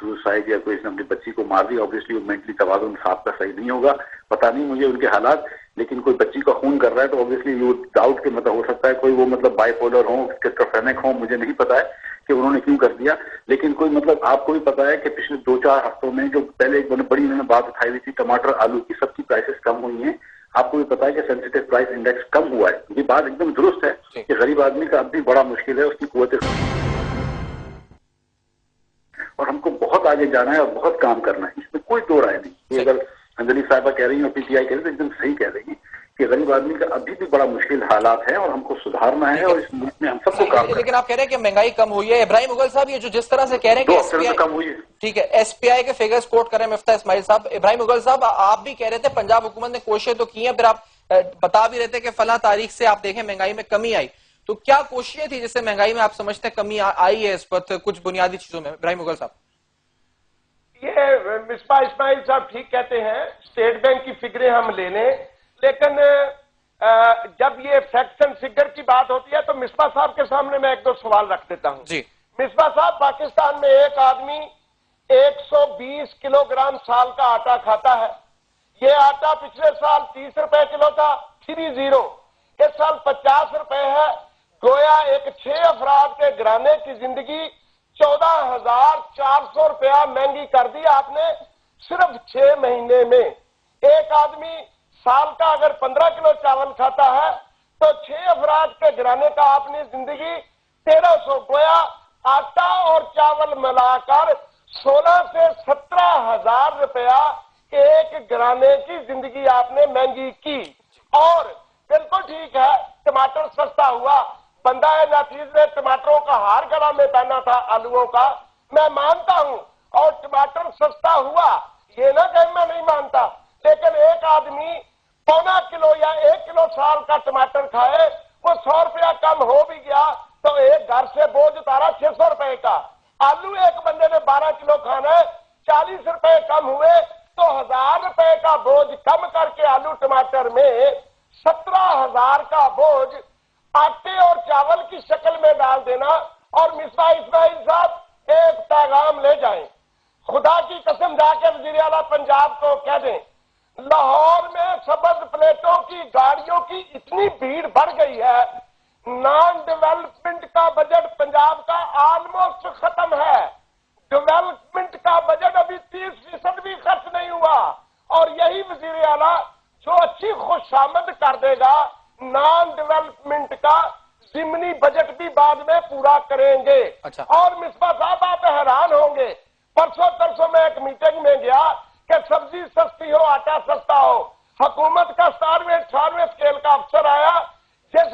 E: سوسائڈ یا کوئی اپنی بچی کو مار دی, آبویسلی مینٹلی توازن صاحب کا صحیح نہیں ہوگا. پتا نہیں مجھے ان کے حالات, لیکن کوئی بچی کا خون کر رہا ہے تو آبویسلی یہ ڈاؤٹ کے مطلب ہو سکتا ہے کوئی وہ مطلب بائی پولر ہوں, اسکیزوفرینک ہوں, مجھے نہیں پتا ہے کہ انہوں نے کیوں کر دیا. لیکن کوئی مطلب آپ کو بھی پتا ہے کہ پچھلے 2-4 ہفتوں میں جو پہلے ایک بڑی انہوں نے بات اٹھائی ہوئی تھی ٹماٹر آلو کی, سب کی پرائسز کم ہوئی ہیں. آپ کو بھی پتا ہے کہ سینسیٹیو پرائس انڈیکس کم ہوا ہے. یہ بات ایک دم درست ہے کہ غریب آدمی کا اب بھی بڑا مشکل ہے, اس کی قوت, اور ہم کو بہت آگے جانا ہے اور بہت کام کرنا ہے, اس میں کوئی دو رائے نہیں. یہ اگر انجلی صاحبہ کہہ رہی ہیں اور پی ٹی آئی کہہ رہی ہے تو ایک دم صحیح کہہ رہی ہیں کہ غریب آدمی کا ابھی بھی بڑا مشکل حالات ہیں اور ہم کو سدھارنا ہے, اور اس ملک میں ہم سب کو کام.
A: لیکن آپ کہہ رہے ہیں کہ مہنگائی کم ہوئی ہے. ابراہیم مغل صاحب, یہ جو جس طرح سے کہہ رہے ہیں کہ ایس پی آئی
E: کم ہوئی ہے,
A: ٹھیک ہے, ایس پی آئی کے فگرز کوٹ کر رہے ہیں مفتاح اسماعیل صاحب. ابراہیم مغل صاحب, آپ بھی کہہ رہے تھے پنجاب حکومت نے کوششیں تو کی ہیں, پھر آپ بتا بھی رہے تھے کہ فلاں تاریخ سے آپ دیکھیں مہنگائی میں کمی آئی. تو کیا کوششیں تھی جس سے مہنگائی میں آپ سمجھتے ہیں کمی آئی ہے اس وقت کچھ بنیادی چیزوں میں؟ ابراہیم مغل صاحب.
C: یہ مصباح اسماعیل صاحب ٹھیک کہتے ہیں, اسٹیٹ بینک کی فگریں ہم لے لیں, لیکن جب یہ فیکٹس اینڈ فگر کی بات ہوتی ہے تو مصباح صاحب کے سامنے میں 1-2 سوال رکھ دیتا ہوں.
A: جی
C: مصباح صاحب, پاکستان میں ایک آدمی 120 کلو گرام سال کا آٹا کھاتا ہے. یہ آٹا پچھلے سال 30 روپے کلو تھا, 30. اس سال 50 روپے ہے. گویا ایک 6 افراد کے گھرانے کی زندگی 14,400 روپیہ مہنگی کر دی آپ نے صرف 6 مہینے میں. ایک آدمی سال کا اگر 15 کلو چاول کھاتا ہے تو 6 افراد کے گھرانے کا آپ نے زندگی 1,300. گویا آٹا اور چاول ملا کر 16 سے 17,000 روپیہ ایک گھرانے کی زندگی آپ نے مہنگی کی. اور بالکل ٹھیک ہے, ٹماٹر سستا ہوا, بندہ ناچیز نے ٹماٹروں کا ہار گلا میں پہنا تھا آلووں کا, میں مانتا ہوں, اور ٹماٹر سستا ہوا, یہ نہ کہ میں نہیں مانتا. لیکن ایک آدمی 1.25 کلو یا 1 کلو سال کا ٹماٹر کھائے, وہ 100 روپیہ کم ہو بھی گیا تو ایک گھر سے بوجھ اتارا 600 روپے کا. آلو ایک بندے نے 12 کلو کھانا ہے, 40 روپے کم ہوئے تو 1,000 روپے کا بوجھ کم کر کے آلو ٹماٹر میں 17,000 کا بوجھ آٹے اور چاول کی شکل میں ڈال دینا. اور مصباح اسماعیل صاحب ایک پیغام لے جائیں, خدا کی قسم جا کے وزیر اعلیٰ پنجاب کو کہہ دیں, لاہور میں سبز پلیٹوں کی گاڑیوں کی اتنی بھیڑ بڑھ گئی ہے, نان ڈیولپمنٹ کا بجٹ پنجاب کا آلموسٹ ختم ہے. ڈیولپمنٹ کا بجٹ ابھی 30% بھی خرچ نہیں ہوا, اور یہی وزیر اعلیٰ جو اچھی خوشامد کر دے گا نان ڈیولپمنٹ کا ضمنی بجٹ بھی بعد میں پورا کریں گے. اور مصباح صاحب آپ حیران ہوں گے, پرسوں ترسوں میں ایک میٹنگ میں گیا کہ سبزی سستی ہو, آٹا سستا ہو. حکومت کا 7ویں اسکیل کا افسر آیا, جس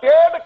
C: 1.5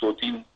E: 2-3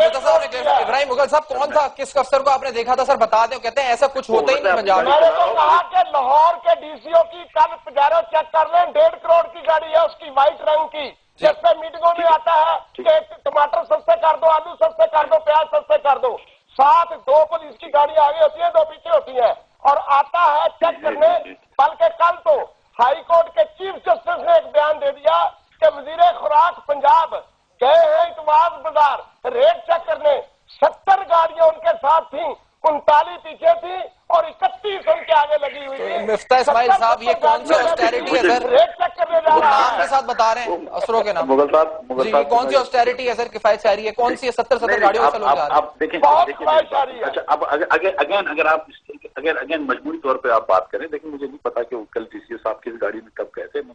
A: ابراہیم مغل صاحب کون تھا, کس افسر کو آپ نے دیکھا تھا سر بتا دیں, کہتے ہیں ایسا کچھ ہوتا ہی نہیں پنجاب میں.
C: میں نے تو کہا کہ لاہور کے ڈی سی او کی کل پجارو چیک کر لیں, 1.5 کروڑ کی گاڑی ہے اس کی وائٹ رنگ کی, جس پہ میٹنگوں میں آتا ہے کہ ٹماٹر سستے کر دو, آلو سستے کر دو, پیاز سستے کر دو. ساتھ 2 پولیس کی گاڑی آگے ہوتی ہے, 2 پیچھے ہوتی ہے, اور آتا ہے چیک کرنے. بلکہ کل تو ہائی کورٹ کے چیف جسٹس نے ایک بیان دے دیا کہ وزیر خوراک پنجاب گئے ہیں اتواز بازار ریٹ چیک کرنے, 70 گاڑیاں ان کے ساتھ تھیں, 39 پیچھے تھی اور 31 ان کے آگے لگی ہوئی تھی.
A: مفتاح اسماعیل صاحب یہ کون سی آسٹیریٹی ہے سر,
C: ریٹ چیک کرنے جا
A: وہ
C: رہا
A: نام
C: ہے.
A: کے ساتھ بتا رہے ہیں افسروں کے نام.
E: مغل صاحب
A: جی کون سی آسٹیریٹی ہے سر, کفایت شہری ہے کون سی, 70 گاڑیوں سے لوگ جا رہے ہیں.
E: آپ دیکھیں
C: اچھا
E: اب اگر آپ اگین مجموعی طور پہ آپ بات کریں, دیکھیں مجھے نہیں پتا کہ کل ڈی سی او صاحب کس گاڑی میں کب گئے تھے. میں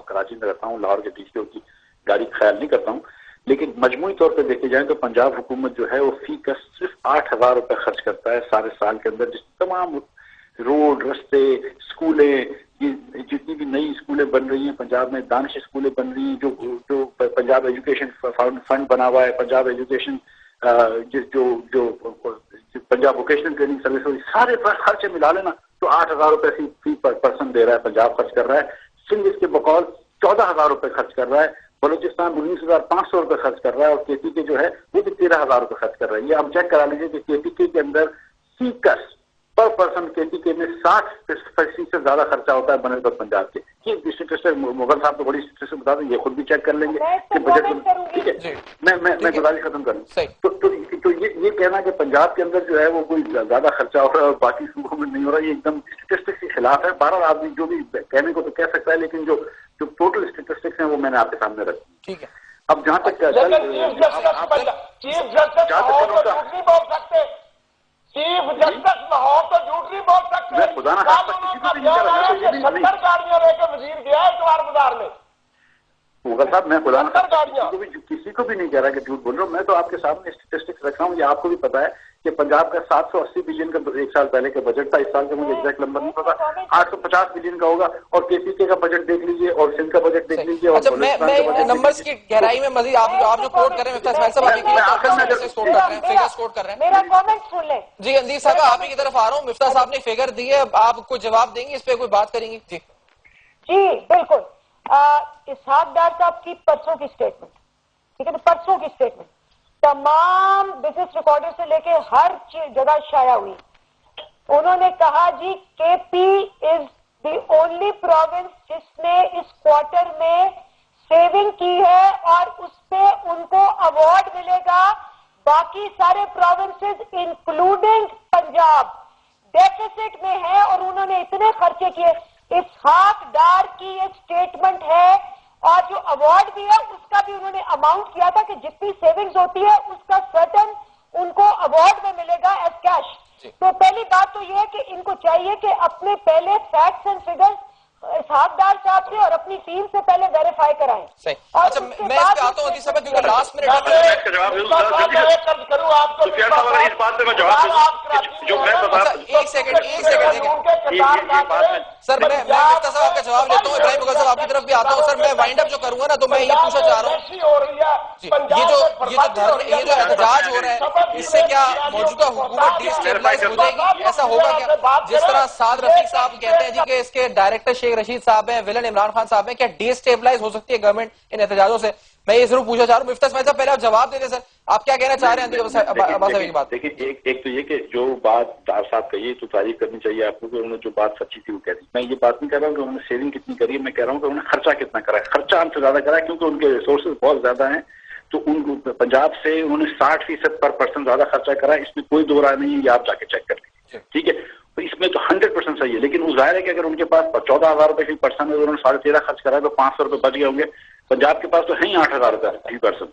E: کراچی میں رہتا ہوں, لاہور کے ڈی سی او کی گاڑی خیال نہیں کرتا ہوں, لیکن مجموعی طور پہ دیکھے جائیں تو پنجاب حکومت جو ہے وہ فی کس صرف 8,000 روپے خرچ کرتا ہے سارے سال کے اندر, جس تمام روڈ, رستے, اسکولیں, جتنی بھی نئی اسکولیں بن رہی ہیں پنجاب میں, دانش اسکولیں بن رہی ہیں, جو پنجاب ایجوکیشن فنڈ بنا ہوا ہے, پنجاب ایجوکیشن جو پنجاب ووکیشنل ٹریننگ سروس, سارے خرچے ملا لینا تو 8,000 روپے فی پرسن دے رہا ہے پنجاب, خرچ کر رہا ہے. سندھ اس کے بقول 14,000 روپے خرچ کر رہا ہے, بلوچستان 19,500 روپے خرچ کر رہا ہے, اور کے پی کے جو ہے وہ بھی 13,000 روپے خرچ کر رہا ہے. یہ آپ چیک کرا لیجیے کہ کے پی کے اندر سیکس پر پرسن کے پی کے میں 60% سے زیادہ خرچہ ہوتا ہے بنسبت پنجاب کے. یہ اسٹیٹسٹک مغل صاحب تو بڑی اسٹیٹسٹک بتا دیں, یہ خود بھی چیک کر لیں گے کہ بجٹ. ٹھیک ہے, میں گزارش ختم کروں تو یہ کہنا کہ پنجاب کے اندر جو ہے وہ کوئی زیادہ خرچہ ہو رہا ہے اور باقی صوبوں میں نہیں ہو رہا, یہ ایک دم اسٹیٹسٹک کے خلاف ہے. 12 آدمی جو بھی کہنے کو تو کہہ سکتا ہے, لیکن جو ٹوٹل اسٹیٹسٹکس ہیں وہ میں نے آپ کے سامنے رکھی.
A: ٹھیک ہے,
E: اب جہاں تک
C: چیف جسٹس لاہور تو جھوٹ نہیں بول سکتے, چیف جسٹس لاہور تو جھوٹ نہیں بول سکتے.
E: میں خدا نہ خاصہ
C: 70 گاڑیاں لے کے وزیر گیا اتوار بازار میں.
E: مغل صاحب میں خدا نہ کسی کو بھی نہیں کہہ رہا کہ جھوٹ بول رہا ہوں, میں تو آپ کے سامنے اسٹیٹسٹکس رکھ رہا ہوں. یہ آپ کو بھی پتا ہے کہ پنجاب کا 780 بلین کا 1 سال پہلے کا بجٹ تھا, اس سال کا مجھے ایگزیکٹ نمبر نہیں پتا, 850 بلین کا ہوگا. اور کے پی کے کا بجٹ دیکھ لیجیے اور سندھ کا بجٹ دیکھ لیجیے.
A: اچھا میں نمبرز کی گہرائی میں مزید آپ جو کوٹ کر رہے ہیں مفتاح اسماعیل صاحب, آپ
D: میرا کامنٹ سن لیں.
A: جی اندیب صاحب آپ ہی کی طرف آ رہا ہوں, مفتاح صاحب نے فگر دی ہے, آپ کو جواب دیں گے اس پہ, کوئی بات کریں گے؟
D: جی بالکل. اسحاق ڈار صاحب کی پرسوں کی اسٹیٹمنٹ, ٹھیک ہے, پرسوں کی اسٹیٹمنٹ تمام بزنس ریکارڈر سے لے کے ہر جگہ شائع ہوئی. انہوں نے کہا جی کے پی از دی اونلی پروونس جس نے اس کوارٹر میں سیونگ کی ہے اور اس پہ ان کو ایوارڈ ملے گا. باقی سارے پروونسز انکلوڈنگ پنجاب ڈیفیسٹ میں ہے اور انہوں نے اتنے خرچے کیے. اسحاق ڈار کی ایک اسٹیٹمنٹ ہے, اور جو ایوارڈ بھی ہے اس کا بھی انہوں نے اماؤنٹ کیا تھا کہ جتنی سیونگز ہوتی ہے اس کا سرٹن ان کو ایوارڈ میں ملے گا ایز کیش. تو پہلی بات تو یہ ہے کہ ان کو چاہیے کہ اپنے پہلے facts and figures Ishaq Dar صاحب سے اور اپنی ٹیم سے پہلے ویریفائی کرائیں.
A: اچھا میں اس پہ آتا ہوں صاحب کیونکہ لاسٹ منٹ
C: ایک
A: سر میں مفتاح صاحب آپ کا جواب لیتا ہوں, ابراہیم مغل صاحب آپ کی طرف بھی آتا ہوں. سر میں وائنڈ اپ جو کروں گا نا تو میں یہ پوچھنا چاہ رہا ہوں, یہ جو احتجاج ہو رہا ہے اس سے کیا موجودہ حکومت ڈی اسٹیبلائز ہو جائے گی؟ ایسا ہوگا کیا جس طرح سعد رفیق صاحب کہتے ہیں جی کہ اس کے ڈائریکٹر شیخ رشید صاحب ہیں, ویلن عمران خان صاحب ہیں, کیا ڈی اسٹیبلائز ہو سکتی ہے گورنمنٹ ان احتجاجوں سے؟ میں یہ ضرور پوچھنا چاہ رہا ہوں. مفتاح اسماعیل صاحب پہلے آپ جواب دے دیں سر, آپ کیا کہنا چاہ رہے ہیں؟
E: دیکھیے ایک تو یہ کہ جو بات ڈار صاحب کہی تو تعریف کرنی چاہیے آپ کو کہ انہوں نے جو بات سچی تھی وہ کہہ دی. میں یہ بات نہیں کر رہا ہوں کہ انہوں نے سیونگ کتنی کری ہے, میں کہہ رہا ہوں کہ انہوں نے خرچہ کتنا کرا ہے. خرچہ ہم سے زیادہ کرا ہے کیونکہ ان کے ریسورسز بہت زیادہ ہیں, تو ان کو پنجاب سے انہوں نے 60% پر پرسن زیادہ خرچہ کرا ہے. اس میں کوئی دو رائے نہیں ہے, یہ آپ جا کے چیک کر لیجیے. ٹھیک ہے, تو اس میں تو 100% صحیح ہے, لیکن وہ ظاہر ہے کہ اگر ان کے پاس 14,000 روپے فی پرسن ہے, انہوں نے 13.5 خرچ کرا ہے تو 500 روپے بچ گئے ہوں گے. پنجاب کے پاس تو ہے ہی 8,000 روپے فی پرسن,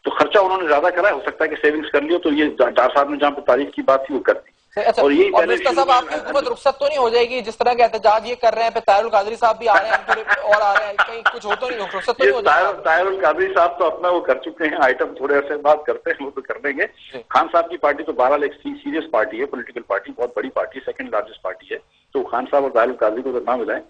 E: تو خرچہ انہوں نے زیادہ کرا ہے. ہو سکتا ہے کہ سیونگز کر لیو, تو یہ ڈار صاحب نے جہاں پہ تاریخ کی بات تھی وہ کر دی.
A: اور یہی صاحب آپ کی حکومت رخصت تو نہیں ہو جائے گی جس طرح کے احتجاج یہ کر رہے ہیں؟ پہ طاہر القادری صاحب بھی آ رہے ہیں اور آ رہے ہیں, کہیں کچھ ہو تو نہیں, رخصت تو نہیں ہو جائے گی؟
E: طاہر القادری صاحب تو اپنا وہ کر چکے ہیں آئٹم, تھوڑے عرصے بعد کرتے ہیں, وہ تو کر لیں گے. خان صاحب کی پارٹی تو بہرحال ایک سیریس پارٹی ہے, پولیٹیکل پارٹی, بہت بڑی پارٹی ہے, سیکنڈ لارجسٹ پارٹی ہے, تو خان صاحب اور طاہر القادری کو تو نہ ملائیں.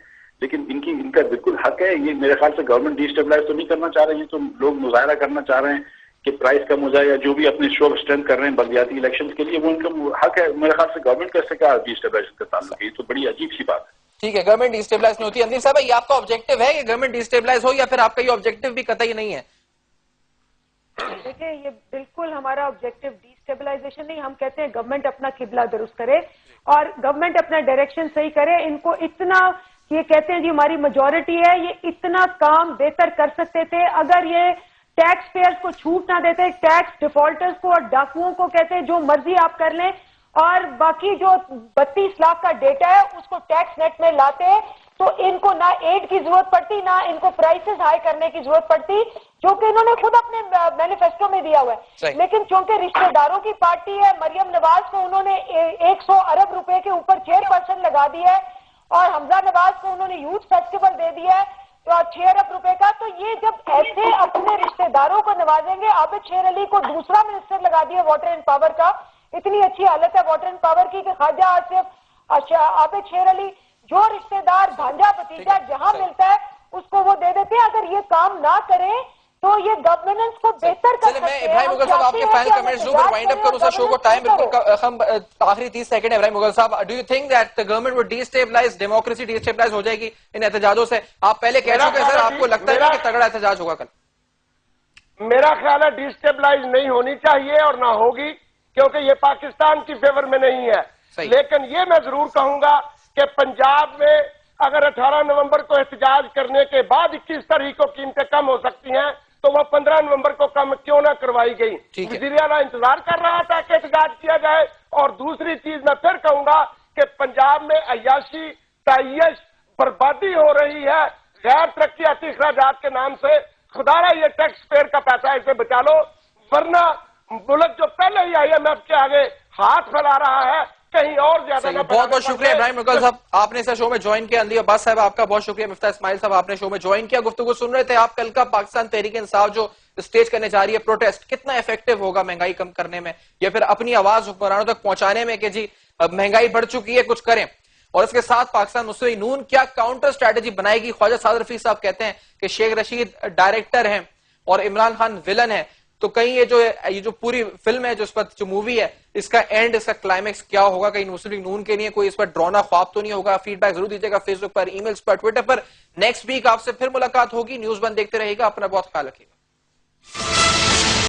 E: لیکن ان کا بالکل حق ہے. یہ میرے خیال سے گورنمنٹ ڈی اسٹیبلائز تو نہیں کرنا چاہ رہے ہیں, تو لوگ مظاہرہ کرنا چاہ رہے ہیں کہ پرائز کم ہو جائے یا جو بھی اپنے شو آف اسٹرینتھ کر رہے ہیں بلدیاتی الیکشن کے لیے وہ ان کا حق ہے. میرے خیال سے گورنمنٹ کا اس سے کیا ڈی اسٹیبلائزیشن کا تعلق ہے؟ یہ تو بڑی عجیب سی بات ہے.
A: ٹھیک ہے, گورنمنٹ ڈی اسٹیبلائز نہیں ہوتی. اندیل صاحب یہ آپ کا آبجیکٹو ہے کہ گورنمنٹ ڈی اسٹیبلائز ہو, یا پھر آپ کا یہ آبجیکٹو بھی قطعی نہیں ہے؟
D: دیکھیں یہ بالکل ہمارا آبجیکٹو ڈی اسٹیبلائزیشن نہیں. ہم کہتے ہیں گورنمنٹ اپنا قبلہ درست کرے اور گورنمنٹ اپنا ڈائریکشن صحیح کرے. ان کو اتنا یہ کہتے ہیں جی ہماری میجورٹی ہے, یہ اتنا کام بہتر کر سکتے تھے اگر یہ ٹیکس پیئرز کو چھوٹ نہ دیتے. ٹیکس ڈیفالٹرز کو اور ڈاکوؤں کو کہتے ہیں جو مرضی آپ کر لیں, اور باقی جو 32 لاکھ کا ڈیٹا ہے اس کو ٹیکس نیٹ میں لاتے تو ان کو نہ ایڈ کی ضرورت پڑتی نہ ان کو پرائسز ہائی کرنے کی ضرورت پڑتی, جو کہ انہوں نے خود اپنے مینیفیسٹو میں دیا ہوا ہے. لیکن چونکہ رشتہ داروں کی پارٹی ہے, مریم نواز کو انہوں نے 100 ارب روپے کے اوپر 6% لگا دیا ہے, اور حمزہ نواز کو انہوں نے یوتھ فیسٹیول دے دیا ہے 6 ارب روپے کا. تو یہ جب ایسے اپنے رشتہ داروں کو نوازیں گے, عابد شیر علی کو دوسرا منسٹر لگا دیا واٹر اینڈ پاور کا. اتنی اچھی حالت ہے واٹر اینڈ پاور کی کہ خواجہ آصف, عابد شیر علی, جو رشتہ دار بھانجا بھتیجا جہاں ملتا ہے اس کو وہ دے دیتے ہیں. اگر یہ کام نہ کریں تو یہ گورننس کو بہتر کر سکتے ہیں.
A: میں ابراہیم مغل صاحب آپ کے فائنل کمنٹس جو وائنڈ اپ کروں سر شو کو ٹائم بالکل ہم آخری 30 سیکنڈ ہے. ابراہیم مغل صاحب, do you think that the government would destabilize, democracy destabilize ہو جائے گی ان احتجاجوں سے؟ آپ پہلے کہہ چکے سر, آپ کو لگتا ہے کہ تگڑا احتجاج ہوگا کل؟
C: میرا خیال ہے ڈیسٹیبلائز نہیں ہونی چاہیے اور نہ ہوگی, کیونکہ یہ پاکستان کی فیور میں نہیں ہے. لیکن یہ میں ضرور کہوں گا کہ پنجاب میں اگر 18 نومبر کو احتجاج کرنے کے بعد 21 تاریخ کو قیمتیں کم ہو سکتی ہیں تو وہ 15 نومبر کو کم کیوں نہ کروائی گئی؟ وزیر اعلیٰ انتظار کر رہا تھا کہ احتجاج کیا جائے. اور دوسری چیز میں پھر کہوں گا کہ پنجاب میں عیاشی, تعیش, بربادی ہو رہی ہے غیر ترقیاتی اخراجات کے نام سے. خدا رہا یہ ٹیکس پیئر کا پیسہ ہے, اسے بچا لو, ورنہ ملک جو پہلے ہی IMF کے آگے ہاتھ پھیلا رہا ہے کہیں اور زیادہ.
A: بہت بہت شکریہ ابراہیم مغل صاحب, آپ نے اس شو میں جوائن کیا. اندیل عباس صاحب آپ کا بہت شکریہ. مفتاح اسماعیل صاحب آپ نے شو میں جوائن کیا. گفتگو سن رہے تھے آپ. کل کا پاکستان تحریک انصاف جو اسٹیج کرنے جا رہی ہے پروٹیسٹ, کتنا ایفیکٹو ہوگا مہنگائی کم کرنے میں یا پھر اپنی آواز حکمرانوں تک پہنچانے میں کہ جی مہنگائی بڑھ چکی ہے کچھ کریں؟ اور اس کے ساتھ پاکستان مسلم نون کیا کاؤنٹر اسٹریٹجی بنائے گی؟ خواجہ سعد رفیق صاحب کہتے ہیں کہ شیخ رشید ڈائریکٹر ہیں اور عمران خان ویلن ہے, تو کہیں یہ جو پوری فلم ہے, جو مووی ہے, اس کا اینڈ, اس کا کلائمیکس کیا ہوگا؟ کہیں مسلم لیگ نون کے لیے کوئی اس پر ڈرونا خواب تو نہیں ہوگا؟ فیڈ بیک ضرور دیجیے گا فیس بک پر, ای میلز پر, ٹویٹر پر. نیکسٹ ویک آپ سے پھر ملاقات ہوگی. نیوز 1 دیکھتے رہیے گا. اپنا بہت خیال رکھیے گا.